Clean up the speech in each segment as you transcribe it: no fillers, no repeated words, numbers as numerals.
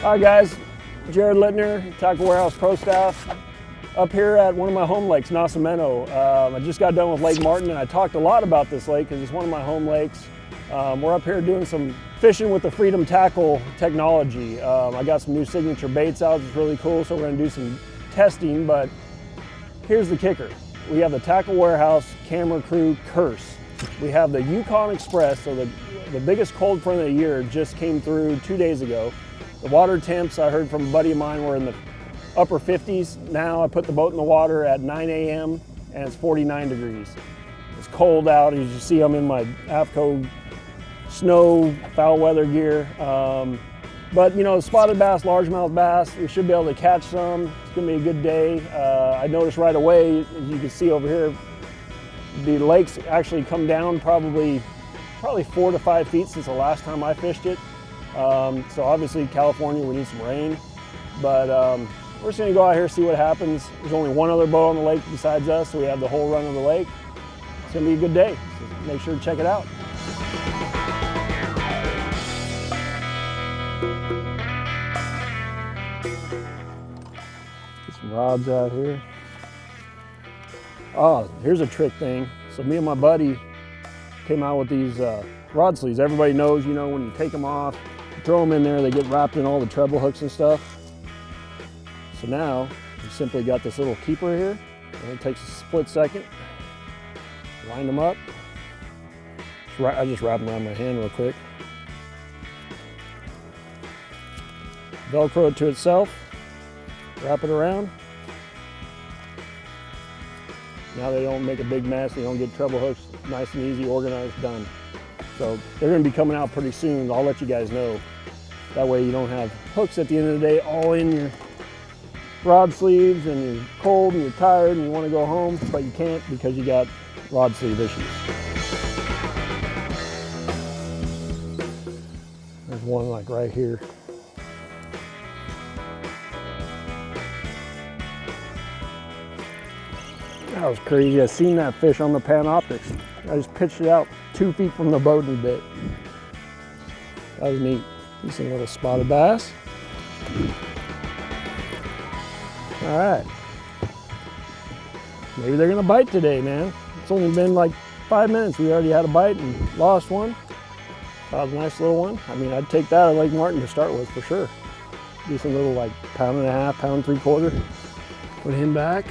Hi guys, Jared Lintner, Tackle Warehouse Pro Staff, up here at one of my home lakes, Nacimiento. I just got done with Lake Martin, and I talked a lot about this lake because it's one of my home lakes. We're up here doing some fishing with the Freedom Tackle technology. I got some new signature baits out, it's really cool, so we're gonna do some testing, but here's the kicker. We have the Tackle Warehouse Camera Crew Curse. We have the Yukon Express, so the biggest cold front of the year just came through 2 days ago. The water temps, I heard from a buddy of mine, were in the upper 50s. Now I put the boat in the water at 9 a.m. and it's 49 degrees. It's cold out. As you see, I'm in my AFCO snow foul weather gear. But you know, spotted bass, largemouth bass, we should be able to catch some. It's gonna be a good day. I noticed right away, as you can see over here, the lake's actually come down probably 4 to 5 feet since the last time I fished it. So obviously California, we need some rain, but we're just gonna go out here, see what happens. There's only one other boat on the lake besides us, so we have the whole run of the lake. It's gonna be a good day, so make sure to check it out. Get some rods out here. Oh, here's a trick thing. So me and my buddy came out with these rod sleeves. Everybody knows, you know, when you take them off, throw them in there, they get wrapped in all the treble hooks and stuff. So now you simply got this little keeper here, and it takes a split second. Line them up. I just wrap them around my hand real quick. Velcro it to itself. Wrap it around. Now they don't make a big mess. They don't get treble hooks. Nice and easy, organized, done. So they're going to be coming out pretty soon. I'll let you guys know. That way you don't have hooks at the end of the day all in your rod sleeves and you're cold and you're tired and you want to go home, but you can't because you got rod sleeve issues. There's one like right here. That was crazy. I seen that fish on the Panoptics. I just pitched it out 2 feet from the boat and he bit. That was neat. Decent little spotted bass. All right. Maybe they're gonna bite today, man. It's only been like 5 minutes. We already had a bite and lost one. That was a nice little one. I mean, I'd take that at Lake Martin to start with for sure. Decent little like 1.5 pound, 1.75 pound. Put him back.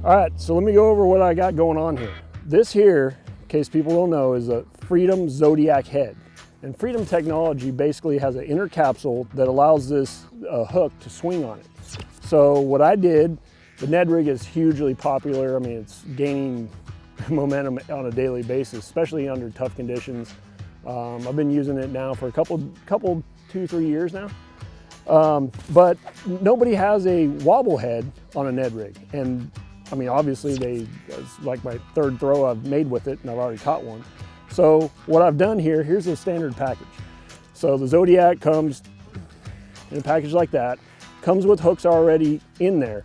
All right, so let me go over what I got going on here. This here, in case people don't know, is a Freedom Zodiac head. And Freedom technology basically has an inner capsule that allows this hook to swing on it. So what I did, the Ned rig is hugely popular. I mean, it's gaining momentum on a daily basis, especially under tough conditions. I've been using it now for a couple, 2-3 years now. But nobody has a wobble head on a Ned rig. And I mean, obviously it's like my 3rd throw I've made with it and I've already caught one. So what I've done here, here's the standard package. So the Zodiac comes in a package like that, comes with hooks already in there.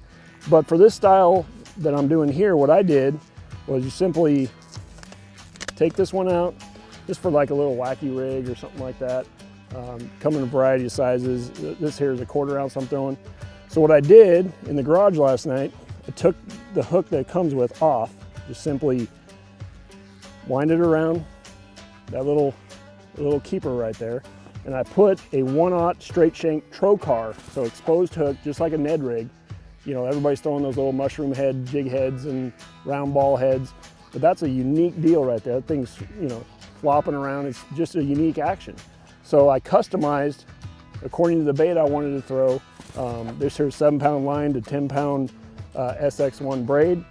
But for this style that I'm doing here, what I did was you simply take this one out, just for like a little wacky rig or something like that. Come in a variety of sizes. This here is a 1/4 ounce I'm throwing. So what I did in the garage last night, I took the hook that it comes with off, just simply wind it around that little keeper right there, and I put a 1/0 straight shank trocar, so exposed hook, just like a Ned rig. You know, everybody's throwing those little mushroom head jig heads and round ball heads, but that's a unique deal right there. That thing's, you know, flopping around. It's just a unique action. So I customized according to the bait I wanted to throw. This here's 7-pound line to 10-pound SX1 braid,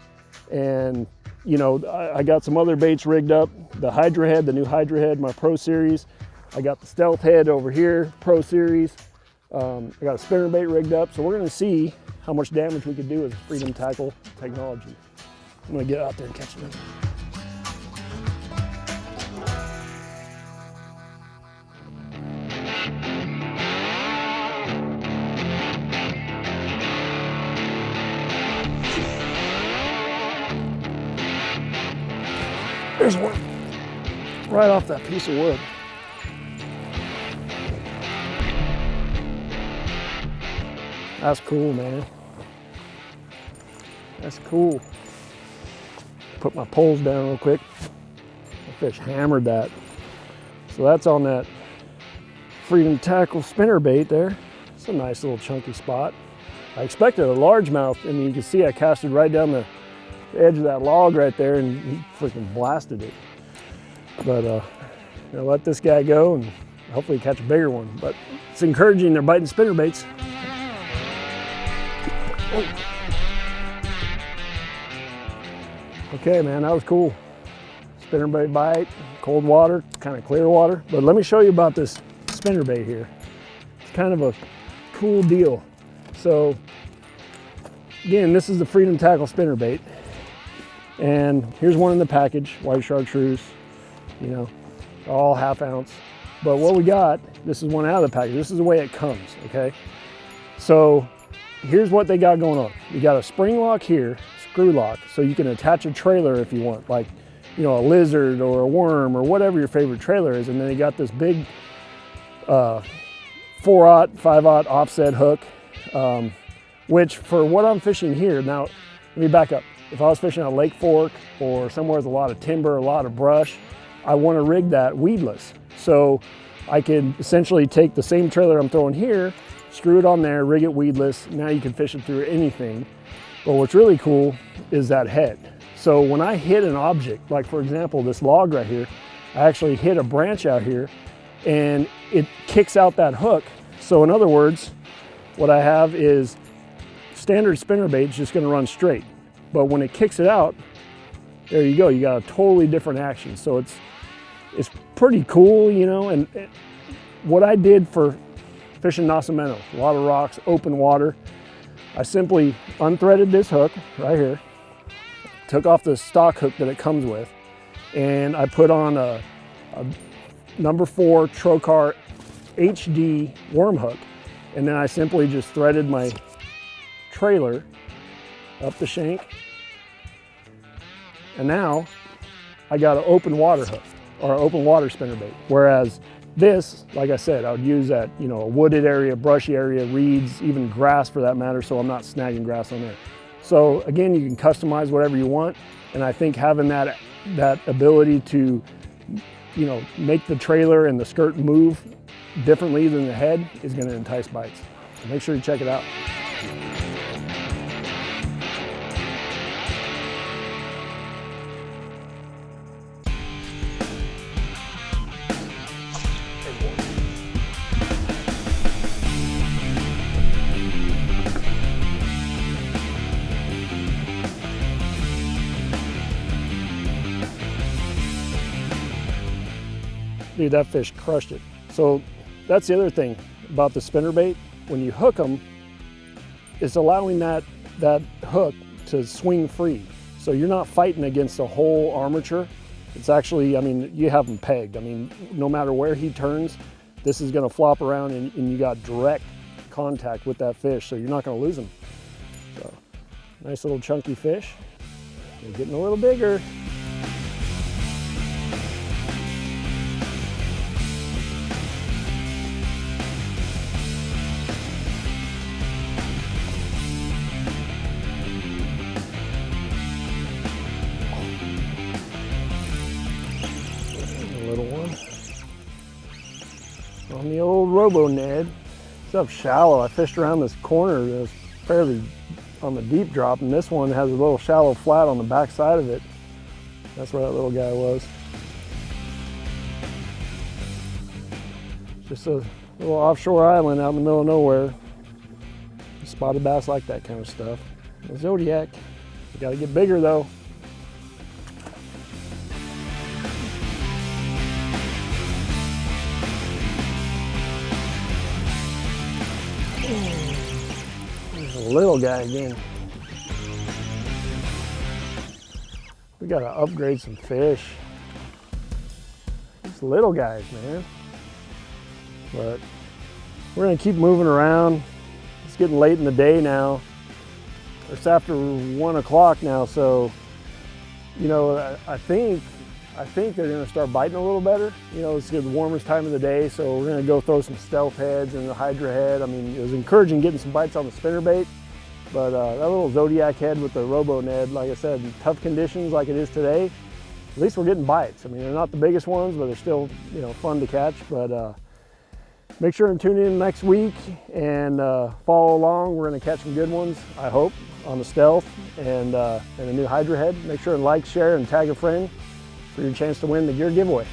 and you know, I got some other baits rigged up. The Hydra head, the new Hydra head, my Pro Series. I got the Stealth head over here, Pro Series. I got a spinnerbait rigged up, so we're gonna see how much damage we could do with Freedom Tackle technology. I'm gonna get out there and catch them. There's one right off that piece of wood. That's cool, man. That's cool. Put my poles down real quick. The fish hammered that. So that's on that Freedom Tackle spinnerbait there. It's a nice little chunky spot. I expected a largemouth, and you can see I casted right down the edge of that log right there, and he freaking blasted it. But gonna let this guy go and hopefully catch a bigger one. But it's encouraging they're biting spinnerbaits. Oh. Okay, man, that was cool. Spinnerbait bite, cold water, kind of clear water. But let me show you about this spinnerbait here. It's kind of a cool deal. So again, this is the Freedom Tackle spinnerbait. And here's one in the package, white chartreuse, you know, all ½ ounce. But what we got, this is one out of the package. This is the way it comes, okay? So here's what they got going on. You got a spring lock here, screw lock, so you can attach a trailer if you want, like, you know, a lizard or a worm or whatever your favorite trailer is. And then you got this big 4/0, 5/0 offset hook, which for what I'm fishing here, now let me back up. If I was fishing on Lake Fork or somewhere with a lot of timber, a lot of brush, I want to rig that weedless. So I can essentially take the same trailer I'm throwing here, screw it on there, rig it weedless. Now you can fish it through anything. But what's really cool is that head. So when I hit an object, like for example, this log right here, I actually hit a branch out here and it kicks out that hook. So in other words, what I have is standard spinnerbait is just going to run straight. But when it kicks it out, there you go, you got a totally different action. So it's pretty cool, you know. And what I did for fishing Nacimiento, a lot of rocks, open water, I simply unthreaded this hook right here, took off the stock hook that it comes with, and I put on a number 4 Trocar HD worm hook, and then I simply just threaded my trailer up the shank, and now I got an open water hook or open water spinnerbait. Whereas this, like I said, I would use that, you know, a wooded area, brushy area, reeds, even grass for that matter, so I'm not snagging grass on there. So again, you can customize whatever you want, and I think having that ability to, you know, make the trailer and the skirt move differently than the head is going to entice bites. So make sure you check it out. Dude, that fish crushed it. So that's the other thing about the spinnerbait. When you hook them, it's allowing that hook to swing free. So you're not fighting against the whole armature. It's actually, I mean, you have them pegged. I mean, no matter where he turns, this is gonna flop around and you got direct contact with that fish, so you're not gonna lose him. So, nice little chunky fish. They're getting a little bigger. On the old Robo Ned. It's up shallow. I fished around this corner that was fairly on the deep drop, and this one has a little shallow flat on the back side of it. That's where that little guy was. Just a little offshore island out in the middle of nowhere. Spotted bass like that kind of stuff. The Zodiac. You gotta get bigger though. Little guy again. We gotta upgrade some fish. These little guys, man. But we're gonna keep moving around. It's getting late in the day now. It's after 1 o'clock now, so you know, I think I think they're gonna start biting a little better. You know, it's the warmest time of the day, so we're gonna go throw some stealth heads and the Hydra head. I mean, it was encouraging getting some bites on the spinnerbait, but that little Zodiac head with the Robo Ned, like I said, in tough conditions like it is today, at least we're getting bites. I mean, they're not the biggest ones, but they're still, you know, fun to catch. But make sure and tune in next week and follow along. We're gonna catch some good ones, I hope, on the stealth and a new Hydra head. Make sure and like, share, and tag a friend for your chance to win the gear giveaway.